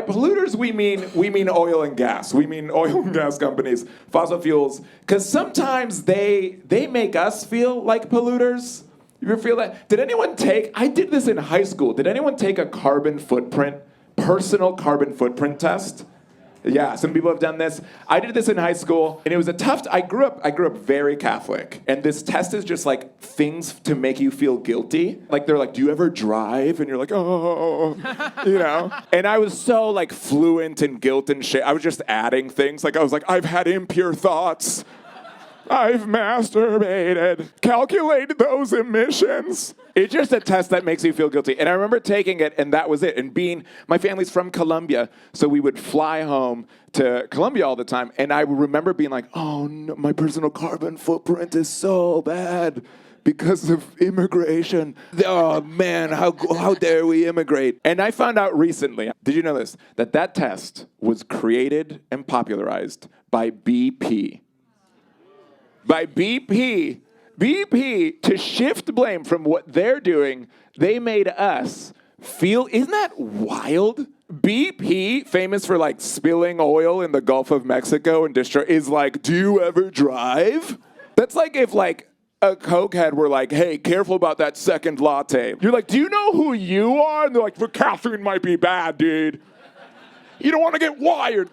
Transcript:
by polluters, we mean oil and gas. We mean oil and gas companies, fossil fuels, because sometimes they make us feel like polluters. You ever feel that? I did this in high school. Did anyone take a personal carbon footprint test? Yeah, some people have done this. I did this in high school, and it was I grew up very Catholic, and this test is just like things to make you feel guilty. Like they're like, do you ever drive? And you're like, oh, you know? And I was so like fluent in guilt and shit. I was just adding things. Like I was like, I've had impure thoughts. I've masturbated. Calculate those emissions. It's just a test that makes you feel guilty. And I remember taking it, and that was it. And my family's from Colombia, so we would fly home to Colombia all the time. And I remember being like, oh, no, my personal carbon footprint is so bad because of immigration. Oh, man, how dare we immigrate? And I found out recently, did you know this, that test was created and popularized by BP. By BP, to shift blame from what they're doing, they made us feel, isn't that wild? BP, famous for like spilling oil in the Gulf of Mexico and is like, do you ever drive? That's like if like a cokehead were like, hey, careful about that second latte. You're like, do you know who you are? And they're like, the caffeine might be bad, dude. You don't want to get wired.